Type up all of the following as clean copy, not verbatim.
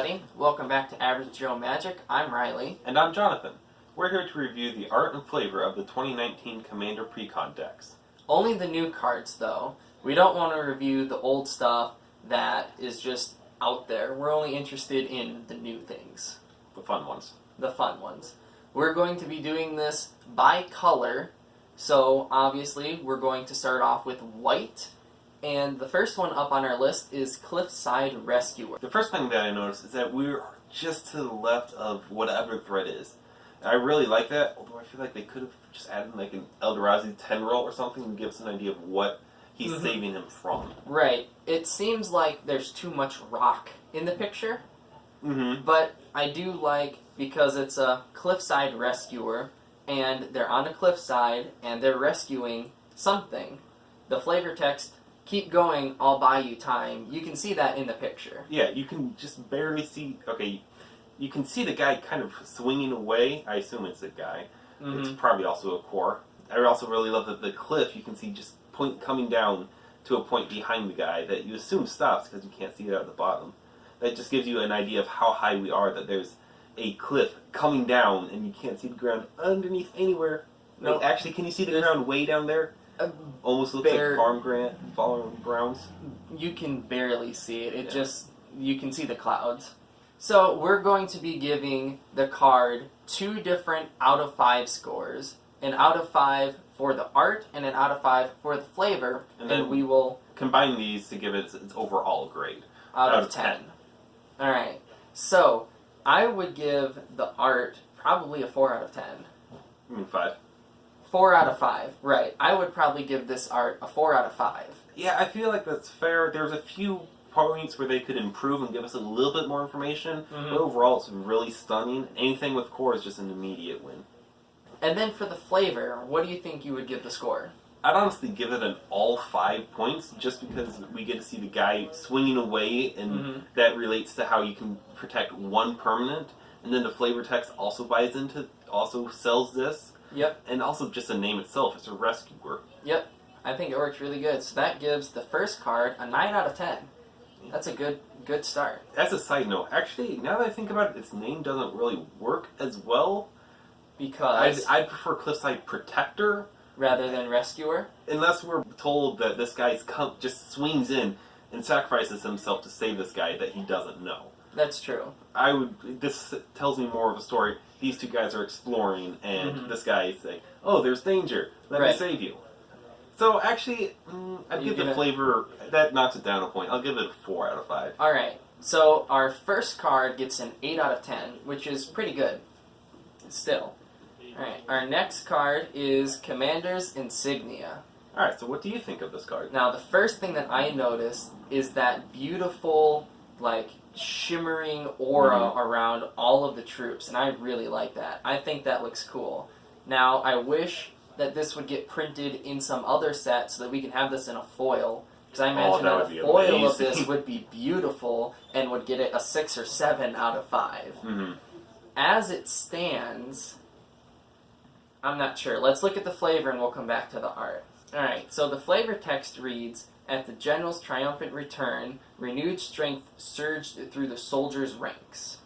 everybody. Welcome back to Average Joe Magic. I'm Riley. And I'm Jonathan. We're here to review the art and flavor of the 2019 Commander Precon decks. Only the new cards, though. We don't want to review the old stuff that is just out there. We're only interested in the new things. The fun ones. The fun ones. We're going to be doing this by color. So, obviously, we're going to start off with white. And the first one up on our list is Cliffside Rescuer. The first thing that I noticed is that we're just to the left of whatever threat is. And I really like that, although I feel like they could have just added like an Eldrazi tendril or something to give us an idea of what he's saving him from. Right. It seems like there's too much rock in the picture. But I do like, because it's a Cliffside Rescuer, and they're on a cliffside, and they're rescuing something. The flavor text, "Keep going, I'll buy you time." You can see that in the picture. Yeah, you can just barely see, okay, you can see the guy kind of swinging away. I assume it's a guy. It's probably also a core. I also really love that the cliff, you can see just coming down to a point behind the guy that you assume stops because you can't see it at the bottom. That just gives you an idea of how high we are, that there's a cliff coming down and you can't see the ground underneath anywhere. No. Like, actually, can you see the ground way down there? Almost looks like farm grounds. You can barely see it. It just, you can see the clouds. So we're going to be giving the card 2 different out of 5 scores. An out of 5 for the art and an out of 5 for the flavor. And then we will combine these to give it its overall grade. Out of 10. Alright, so I would give the art probably a 4 out of 10. I mean 5. 4 out of 5, right. I would probably give this art a 4 out of 5. Yeah, I feel like that's fair. There's a few points where they could improve and give us a little bit more information, but overall it's really stunning. Anything with core is just an immediate win. And then for the flavor, what do you think you would give the score? I'd honestly give it an all 5 points, just because we get to see the guy swinging away, and that relates to how you can protect one permanent, and then the flavor text also also sells this. Yep. And also just the name itself, it's a rescuer. Yep. I think it works really good. So that gives the first card a 9 out of 10. That's a good start. As a side note, actually, now that I think about it, its name doesn't really work as well. Because I'd prefer Cliffside Protector rather than Rescuer. Unless we're told that this guy just swings in and sacrifices himself to save this guy that he doesn't know. That's true. This tells me more of a story. These two guys are exploring, and this guy is saying, "Oh, there's danger. Let me save you." So actually, I'd give the flavor, that knocks it down a point. I'll give it a 4 out of 5. Alright, so our first card gets an 8 out of 10, which is pretty good. Still. Alright, our next card is Commander's Insignia. Alright, so what do you think of this card? Now, the first thing that I noticed is that beautiful, like, shimmering aura around all of the troops, and I really like that. I think that looks cool. Now, I wish that this would get printed in some other set so that we can have this in a foil, because I imagine that a foil of this would be beautiful and would get it a 6 or 7 out of 5. As it stands, I'm not sure. Let's look at the flavor and we'll come back to the art. Alright, so the flavor text reads, "At the general's triumphant return, renewed strength surged through the soldiers' ranks."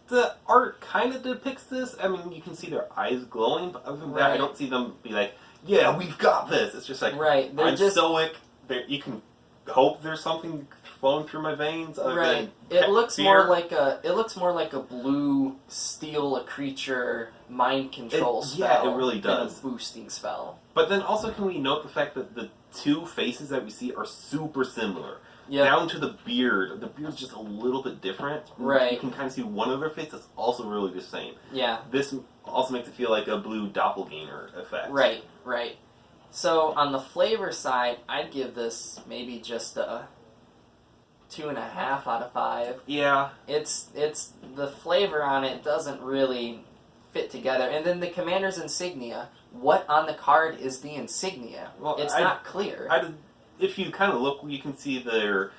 The art kind of depicts this. I mean, you can see their eyes glowing, but other than that, I don't see them be like, "Yeah, we've got this." It's just like, I'm stoic. You can hope there's something flowing through my veins. It looks more like a blue steal a creature mind control spell. Yeah, it really does. And a boosting spell. But then also, can we note the fact that the 2 faces that we see are super similar? Down to the beard. The beard's just a little bit different. Right. You can kind of see one of their faces that's also really the same. Yeah. This also makes it feel like a blue doppelganger effect. Right. So, on the flavor side, I'd give this maybe just a 2.5 out of 5. Yeah. It's the flavor on it doesn't really fit together. And then the Commander's Insignia, what on the card is the insignia? Well, it's not clear. If you kind of look, you can see the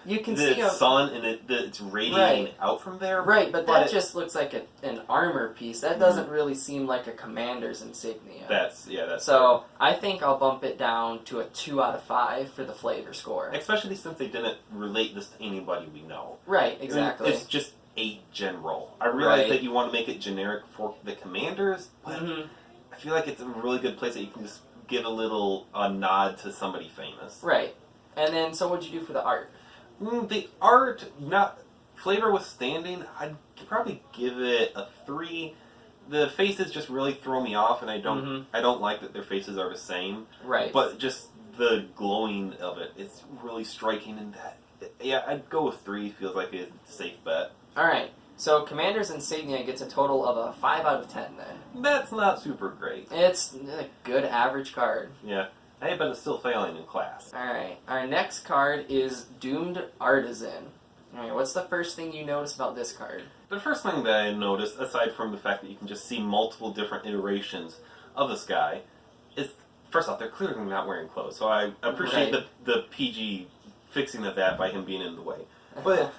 sun, and it's radiating out from there. Right, but that just looks like an armor piece. That doesn't really seem like a Commander's Insignia. That's so I think I'll bump it down to a 2 out of 5 for the flavor score. Especially since they didn't relate this to anybody we know. Right, exactly. It's just a general. I realize Right. that you want to make it generic for the commanders, but Mm-hmm. I feel like it's a really good place that you can just give a nod to somebody famous. Right. And then, so what'd you do for the art? The art, not flavor withstanding, I'd probably give it a 3. The faces just really throw me off, and I don't like that their faces are the same. Right. But just the glowing of it's really striking, and that, yeah, I'd go with 3. Feels like a safe bet. All right. So Commander's Insignia gets a total of a 5 out of 10 then. That's not super great. It's a good average card. Yeah. Hey, but it's still failing in class. All right. Our next card is Doomed Artisan. All right. What's the first thing you notice about this card? The first thing that I noticed, aside from the fact that you can just see multiple different iterations of this guy, is, first off, they're clearly not wearing clothes. So I appreciate Right. the PG fixing of that by him being in the way. But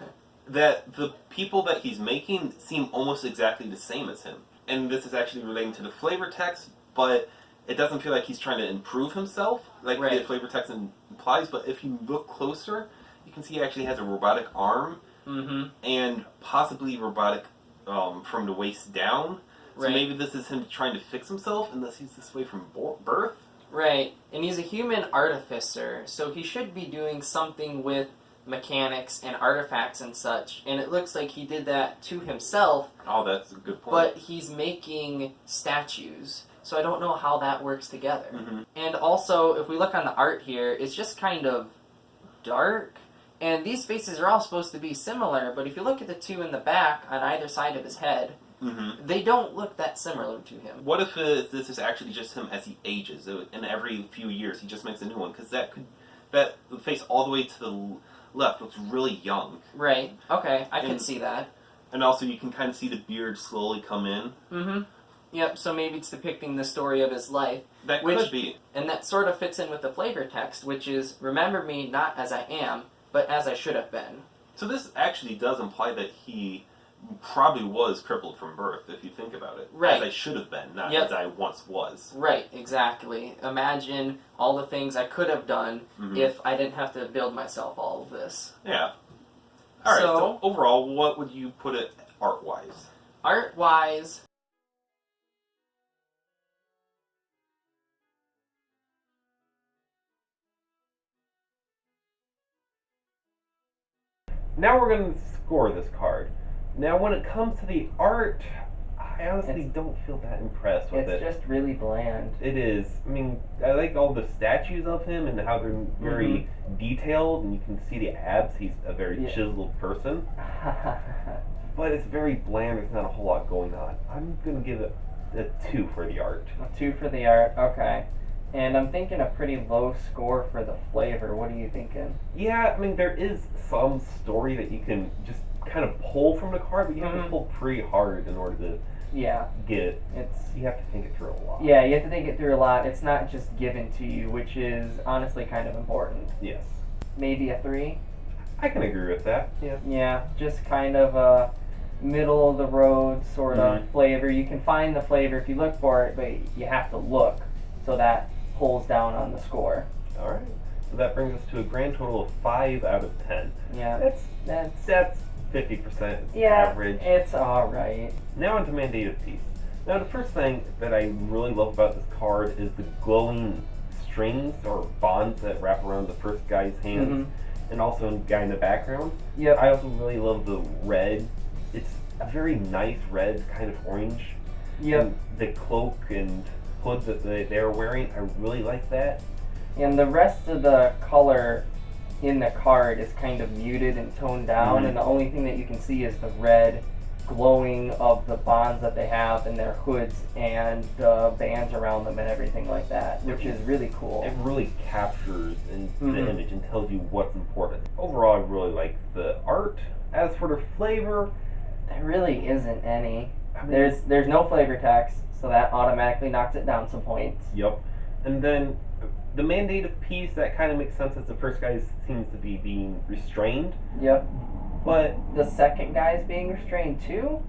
that the people that he's making seem almost exactly the same as him. And this is actually relating to the flavor text, but it doesn't feel like he's trying to improve himself, like Right. the flavor text implies. But if you look closer, you can see he actually has a robotic arm, Mm-hmm. and possibly robotic from the waist down. So Right. maybe this is him trying to fix himself, unless he's this way from birth. Right. And he's a human artificer, so he should be doing something with mechanics and artifacts and such. And it looks like he did that to himself, Oh, that's a good point. but he's making statues. So I don't know how that works together. Mm-hmm. And also, if we look on the art here, it's just kind of dark. And these faces are all supposed to be similar, but if you look at the two in the back on either side of his head, Mm-hmm. they don't look that similar to him. What if this is actually just him as he ages, and every few years he just makes a new one? Because that face all the way to the left looks really young. Right. Okay, I can And- see that. And also you can kind of see the beard slowly come in. Mm-hmm. Yep, so maybe it's depicting the story of his life. That Which- could be. And that sort of fits in with the flavor text, which is, remember me not as I am, but as I should have been. So this actually does imply that he probably was crippled from birth, if you think about it. Right. As I should have been, not Yep. as I once was. Right, exactly. Imagine all the things I could have done Mhm. if I didn't have to build myself all of this. Yeah. Alright, So- so overall, what would you put it art-wise? Art-wise, Now we're going to score this card. Now when it comes to the art, I honestly don't feel that impressed with it. just really bland. It is. I mean, I like all the statues of him and how they're very detailed, and you can see the abs. He's a very Yeah. chiseled person. But it's very bland. There's not a whole lot going on. I'm going to give it a 2 for the art. 2 for the art, okay. And I'm thinking a pretty low score for the flavor. What are you thinking? Yeah, I mean, there is some story that you can just kind of pull from the card, but you have to pull pretty hard in order to Yeah, get it. it's... You have to think it through a lot. Yeah, you have to think it through a lot. It's not just given to you, which is honestly kind of important. Yes. Maybe a 3? I can agree with that. Yeah. Yeah, just kind of a middle of the road sort of flavor. You can find the flavor if you look for it, but you have to look, so that pulls down on the score. All right. So that brings us to a grand total of 5 out of 10. Yeah, That's 50%. It's yeah, average. it's all right. Now onto Mandated Peace. Now the first thing that I really love about this card is the glowing strings or bonds that wrap around the first guy's hands, and also the guy in the background. Yep. I also really love the red. It's a very nice red, kind of orange. Yep. And the cloak and hood that they're wearing, I really like that. And the rest of the color in the card is kind of muted and toned down, and the only thing that you can see is the red glowing of the bonds that they have in their hoods and the bands around them and everything like that, which is really cool. It really captures the image and tells you what's important. Overall, I really like the art. As for the flavor, There really isn't any. I mean, There's no flavor text, so that automatically knocks it down some points. Yep. And then the mandate of peace, that kind of makes sense as the first guy seems to be being restrained. Yep. But, The second guy is being restrained too?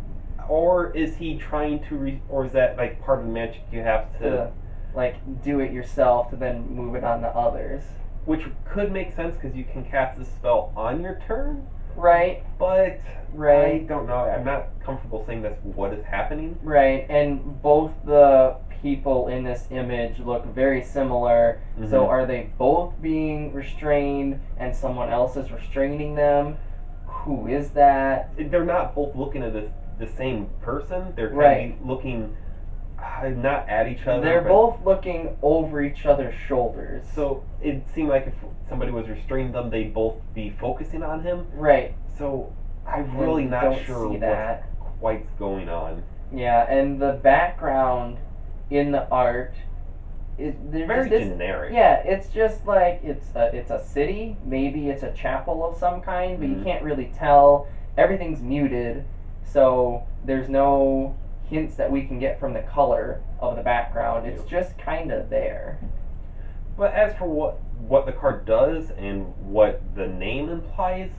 or is he trying to, or is that like part of the magic you have to, Like, do it yourself to then move it on to others. which could make sense because you can cast the spell on your turn, Right. but Right. I don't know. I'm not comfortable saying that's what is happening. Right, and both the people in this image look very similar. Mhm. So are they both being restrained and someone else is restraining them? Who is that? They're not both looking at the same person. They're kind Right. of looking not at each other. They're but both looking over each other's shoulders. So it seemed like if somebody was restraining them, they'd both be focusing on him. Right. So I'm really And not don't sure see that. what's quite going on. Yeah, and the background in the art is Very generic. Yeah, it's just like it's a city, maybe it's a chapel of some kind, but you Mhm. can't really tell. Everything's muted, so there's no hints that we can get from the color of the background. It's just kind of there. But as for what the card does and what the name implies,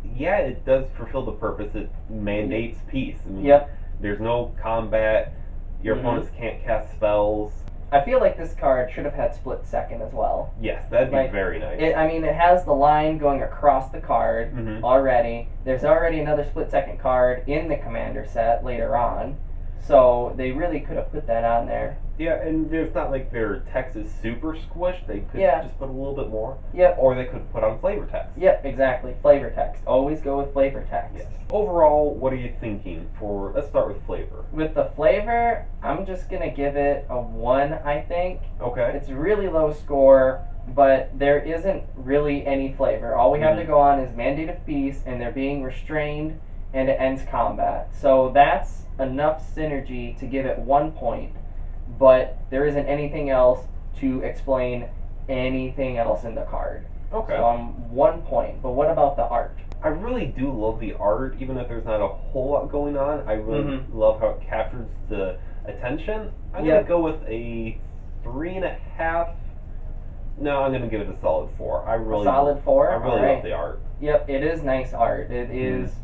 yeah, it does fulfill the purpose. It mandates peace. I mean, Yep. There's no combat. Your Mhm. opponents can't cast spells. I feel like this card should have had split second as well. Yes, that'd be Like, very nice. I mean, it has the line going across the card Mhm. already. There's already another split second card in the commander set later on. So they really could have put that on there. Yeah, and there's not like their text is super squished. They could Yeah. just put a little bit more. Yep. Or they could put on flavor text. Yep, exactly. Flavor text. Always go with flavor text. Yes. Overall, what are you thinking for, let's start with flavor. With the flavor, I'm just going to give it a 1, I think. Okay. It's a really low score, but there isn't really any flavor. All we have to go on is Mandate of Peace, and they're being restrained, and it ends combat. So that's enough synergy to give it 1 point, but there isn't anything else to explain anything else in the card. Okay. So I'm 1 point, but what about the art? I really do love the art, even if there's not a whole lot going on. I really Mhm. love how it captures the attention. I'm Yep. gonna go with a 3.5. No, I'm gonna give it a solid 4. I really Solid 4? I really Alright. love the art. Yep, it is nice art. It is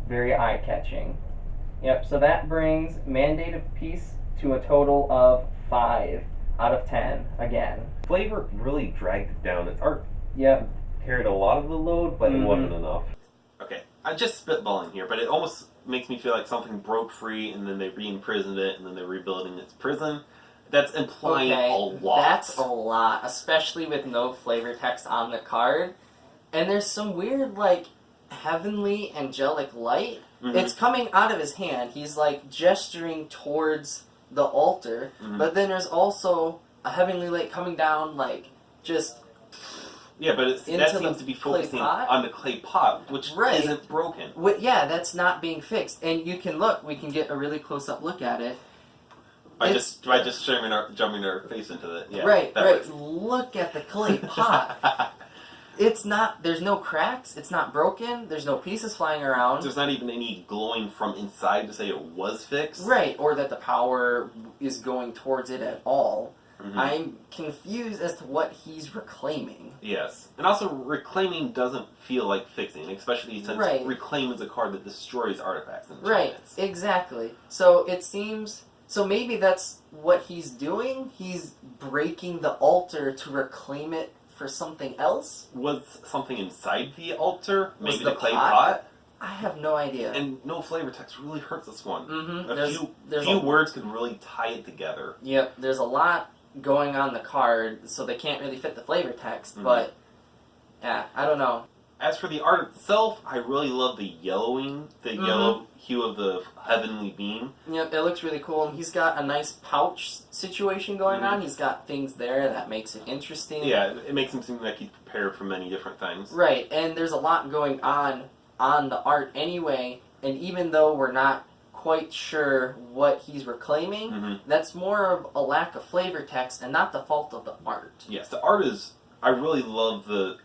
very eye-catching. Yep, so that brings Mandate of Peace to a total of 5 out of 10 again. Flavor really dragged it down. Its art Yep. carried a lot of the load, but Mhm. it wasn't enough. Okay, I'm just spitballing here, but it almost makes me feel like something broke free and then they re-imprisoned it and then they're rebuilding its prison. That's implying a lot. That's a lot, especially with no flavor text on the card. And there's some weird, like, heavenly angelic light. Mhm. It's coming out of his hand. He's, like, gesturing towards the altar. Mhm. But then there's also a heavenly light coming down, like, just... Yeah, but into that the seems to be clay focusing pot? on the clay pot, which Right. isn't broken. Yeah, that's not being fixed. And you can look. We can get a really close-up look at it. By just jumping our face into it. Yeah, right, that right. works. Look at the clay pot. It's not, there's no cracks, it's not broken, there's no pieces flying around. There's not even any glowing from inside to say it was fixed. Right, or that the power is going towards it at all. Mhm. I'm confused as to what he's reclaiming. Yes. And also, reclaiming doesn't feel like fixing, especially since Right. reclaim is a card that destroys artifacts and Right, enchantments. exactly. So it seems, so maybe that's what he's doing? He's breaking the altar to reclaim it for something else? Was something inside the altar? Was Maybe the the clay pot? pot? I have no idea. And no flavor text really hurts this one. Mm-hmm. A few words could really tie it together. Yep, there's a lot going on the card, so they can't really fit the flavor text, Mhm. but yeah, I don't know. As for the art itself, I really love the yellowing, the Mhm. yellow hue of the heavenly beam. Yep, it looks really cool, and he's got a nice pouch situation going on. He's got things there that makes it interesting. Yeah, it makes him seem like he's prepared for many different things. Right, and there's a lot going on the art anyway, and even though we're not quite sure what he's reclaiming, Mhm. that's more of a lack of flavor text and not the fault of the art. Yes, the art is. I really love the.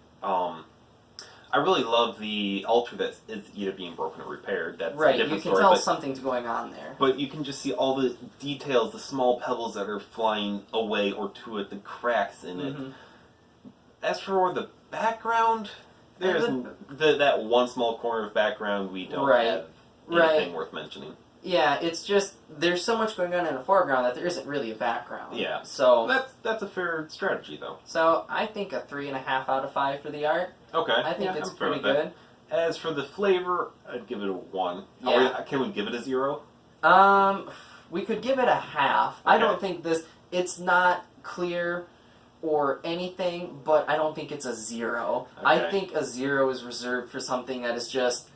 I really love the altar that is either being broken or repaired. That's a Right, you different can story. tell But, something's going on there. but you can just see all the details, the small pebbles that are flying away or to it, the cracks in it. Mhm. As for the background, there's that one small corner of background we don't Right. have Right. anything worth mentioning. Yeah, it's just there's so much going on in the foreground that there isn't really a background. Yeah. So That's a fair strategy, though. so I think a 3.5 out of 5 for the art. Okay. I think yeah, it's I'm fair pretty with that. good. As for the flavor, I'd give it a 1. Yeah. Can we give it a 0? We could give it a half. I Okay. don't think it's not clear or anything, but I don't think it's a 0. I Okay. think a 0 is reserved for something that is just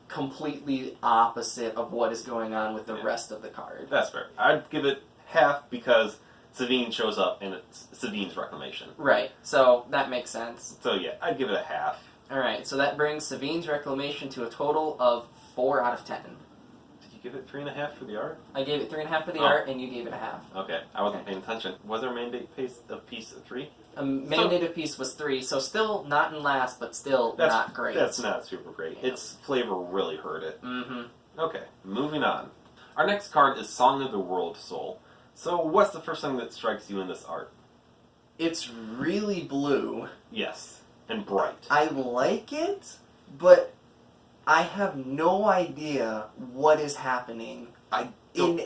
completely opposite of what is going on with the rest of the card. That's fair. I'd give it half because Savine shows up and it's Savine's Reclamation. Right, so that makes sense. So yeah, I'd give it a half. Alright, so that brings Savine's Reclamation to a total of 4 out of 10. Did you give it 3.5 for the art? I gave it 3.5 for the Oh. art, and you gave it a half. Okay, I wasn't paying attention. Was our mandate piece of 3? Mandated piece was 3, so still not in last, but still not great. That's not super great. Yeah. Its flavor really hurt it. Mm-hmm. Okay, moving on. Our next card is Song of the World Soul. So what's the first thing that strikes you in this art? It's really blue. Yes, and bright. I like it, but I have no idea what is happening. I don't-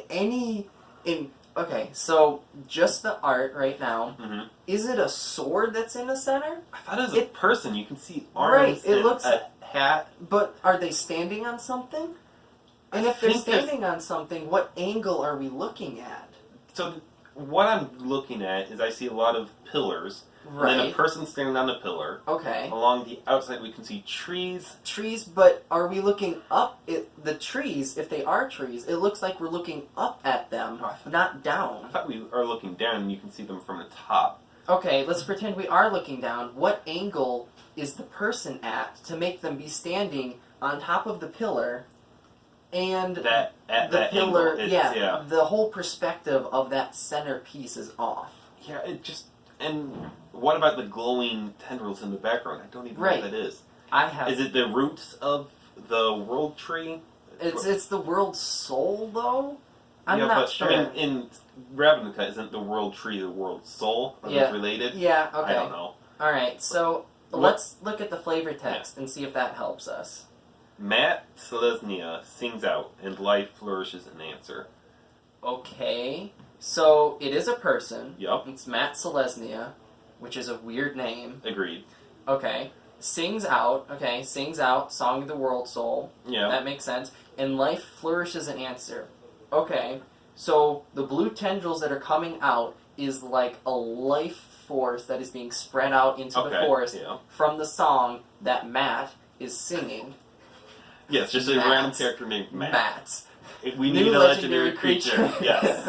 Okay, so just the art right now. Mhm. Is it a sword that's in the center? I thought it was a person. You can see arms Right, it and looks- a hat. But are they standing on something? And I if they're think that's- standing on something, what angle are we looking at? So what I'm looking at is I see a lot of pillars. And then a Right. person standing on the pillar. Okay. Along the outside we can see trees. Trees, but are we looking up at the trees? If they are trees, it looks like we're looking up at them, Oh, I thought- not I down. thought we are looking down and you can see them from the top. Okay, let's pretend we are looking down. What angle is the person at to make them be standing on top of the pillar? And That at the that pillar, angle, it's, yeah, the whole perspective of that center piece is off. Yeah, it just... And what about the glowing tendrils in the background? I don't even Right. know what that is. I have. Is it the roots of the world tree? It's the world's soul, though. I'm Yeah, not but, sure. I mean, in Ravnica, isn't the world tree the world's soul? Are Yeah. those related? Yeah. Okay. I don't know. All right. So What- let's look at the flavor text and see if that helps us. Matt Selesnya sings out, and life flourishes in answer. Okay. So it is a person. Yup, It's Matt Selesnya, which is a weird name. agreed. Okay. Sings out. Okay. Sings out. Song of the World Soul. Yeah. That makes sense. And life flourishes in answer. Okay. So the blue tendrils that are coming out is like a life force that is being spread out into the Okay, forest yeah. from the song that Matt is singing. Yes, just a Matt. random character named Matt. Matt. We New need a legendary creature. Yes.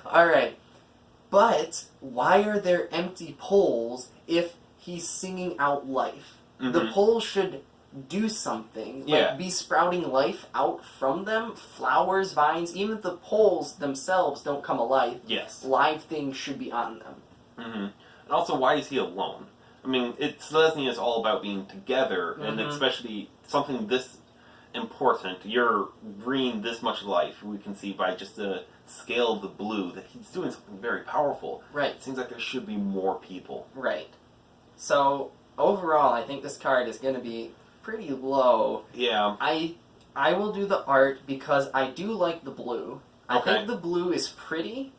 Alright. But why are there empty poles if he's singing out life? The Mhm. poles should do something. Like Yeah. be sprouting life out from them. Flowers, vines, even if the poles themselves don't come alive, Yes. live things should be on them. Mm-hmm. And also, why is he alone? I mean, Selesnya is all about being together, and Mhm. especially something this important. You're breathing this much life. We can see by just the scale of the blue that he's doing something very powerful. Right, It seems like there should be more people. right. So overall I think this card is gonna be pretty low. Yeah. I will do the art because I do like the blue. I Okay. think the blue is pretty.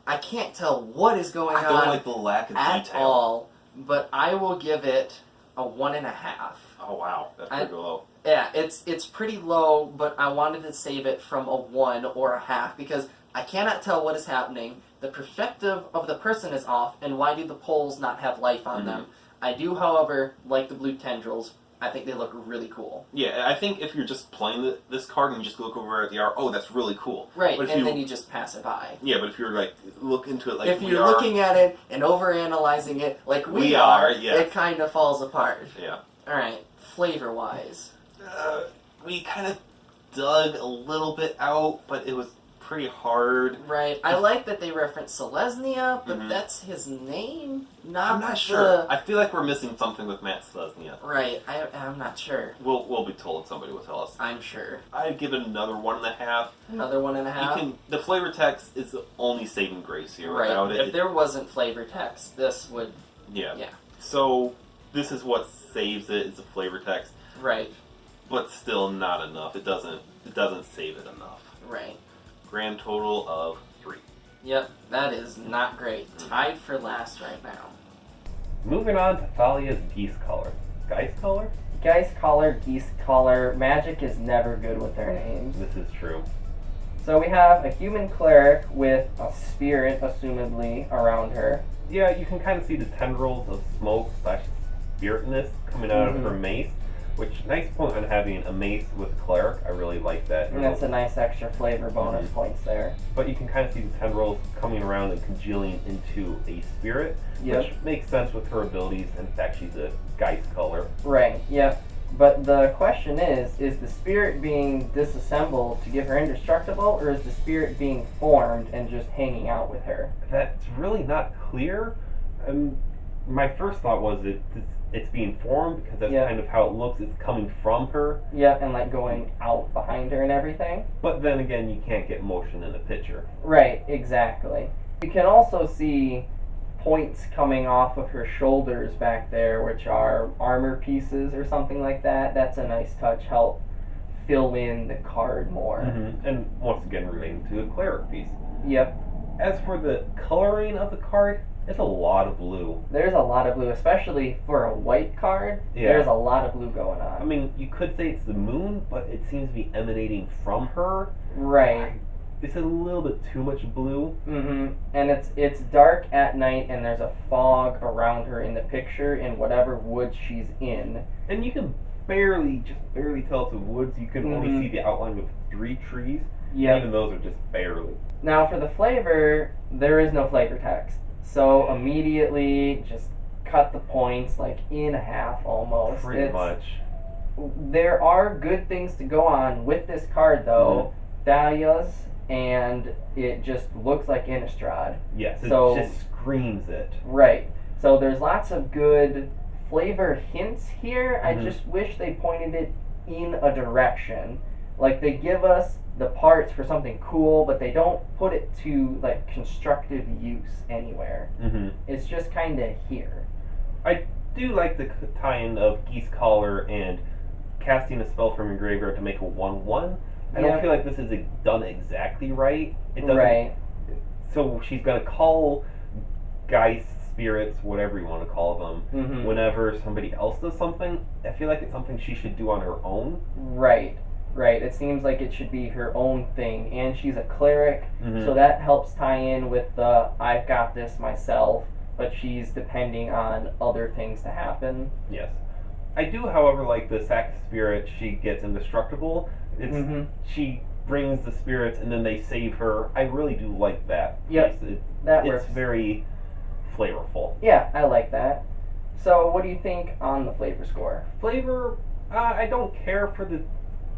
I can't tell what is going I don't on like the lack of at detail. all, but I will give it a 1.5. Oh wow, that's I- pretty low. Yeah, it's pretty low, but I wanted to save it from a 1 or a half because I cannot tell what is happening. The perspective of the person is off, and why do the poles not have life on Mhm. them? I do, however, like the blue tendrils. I think they look really cool. Yeah, I think if you're just playing this card and you just look over at the art, oh, that's really cool. Right, But if and you- then you just pass it by. Yeah, but if you're like look into it like if we you're are, looking at it and overanalyzing it like we We are, are, yes. it kind of falls apart. yeah, Alright, flavor-wise. we kind of dug a little bit out, but it was pretty hard. Right, I like that they reference Selesnya, but Mhm. that's his name, not I'm not the- sure. I feel like we're missing something with Matt Selesnya. Right, I'm not sure. We'll be told. Somebody will tell us. I'm sure. I'd give it another 1.5. Another 1.5? The flavor text is the only saving grace here. Right, Without if it, there wasn't flavor text, this would... yeah. yeah. So this is what saves it. It's the flavor text, Right, but still not enough. It doesn't save it enough. right. Grand total of 3. Yep, that is not great. Tied for last right now. Moving on to Thalia's Peace Color. Geist Color? Geist Caller, Geese Caller, magic is never good with their names. This is true. So we have a human cleric with a spirit, assumedly, around her. Yeah, you can kind of see the tendrils of smoke / spiritness coming out of her mace, which, nice point on having a mace with cleric. I really like that. And that's a nice extra flavor bonus points there. But you can kind of see the tendrils coming around and congealing into a spirit, which makes sense with her abilities, and in fact she's a Geist Caller. Right, yep. But the question is the spirit being disassembled to give her indestructible, or is the spirit being formed and just hanging out with her? That's really not clear. My first thought was it's being formed, because that's kind of how it looks. It's coming from her. Yeah, and like going out behind her and everything. But then again, you can't get motion in a picture. Right, exactly. You can also see points coming off of her shoulders back there, which are armor pieces or something like that. That's a nice touch. Help fill in the card more. And once again, relating to a cleric piece. Yep. As for the coloring of the card, it's a lot of blue. There's a lot of blue, especially for a white card. Yeah. There's a lot of blue going on. I mean, you could say it's the moon, but it seems to be emanating from her. Right. It's a little bit too much blue. And it's dark at night, and there's a fog around her in the picture in whatever woods she's in. And you can barely tell it's a woods. You can only see the outline of 3 trees. Yeah. Even those are just barely. Now for the flavor, there is no flavor text. So immediately just cut the points like in half almost. Pretty much. There are good things to go on with this card though. Dahlias, and it just looks like Innistrad. Yes, it So, just screams it. Right. So there's lots of good flavor hints here. I just wish they pointed it in a direction. Like they give us the parts for something cool, but they don't put it to like constructive use anywhere. It's just kind of here. I do like the tie-in of Geese Caller and casting a spell from your graveyard to make a 1/1. I don't feel like this is done exactly right. It doesn't. Right. So she's gonna call Geist, spirits, whatever you want to call them, whenever somebody else does something. I feel like it's something she should do on her own. Right. It seems like it should be her own thing, and she's a cleric, so that helps tie in with the I've got this myself, but she's depending on other things to happen. Yes. I do, however, like the sack spirit. She gets indestructible. She brings the spirits, and then they save her. I really do like that. Yep, that works. It's very flavorful. Yeah, I like that. So, what do you think on the flavor score? Flavor, I don't care for the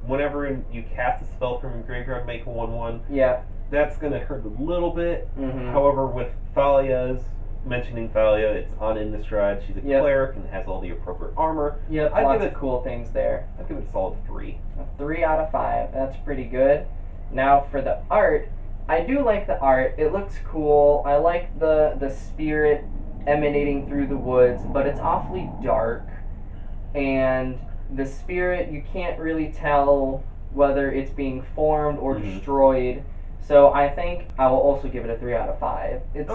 whenever you cast a spell from your graveyard, make a 1/1. Yeah. That's gonna hurt a little bit. However, with Thalia's, mentioning Thalia, it's on Innistrad. She's a cleric and has all the appropriate armor. Yep, lots of cool things there. I'd give it a solid 3. A 3 out of 5. That's pretty good. Now for the art, I do like the art. It looks cool. I like the spirit emanating through the woods, but it's awfully dark. And the spirit, you can't really tell whether it's being formed or destroyed. So I think I will also give it a 3 out of 5. It's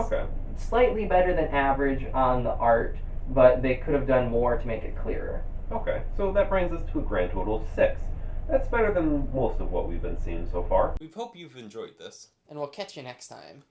slightly better than average on the art, but they could have done more to make it clearer. Okay, so that brings us to a grand total of 6. That's better than most of what we've been seeing so far. We hope you've enjoyed this. And we'll catch you next time.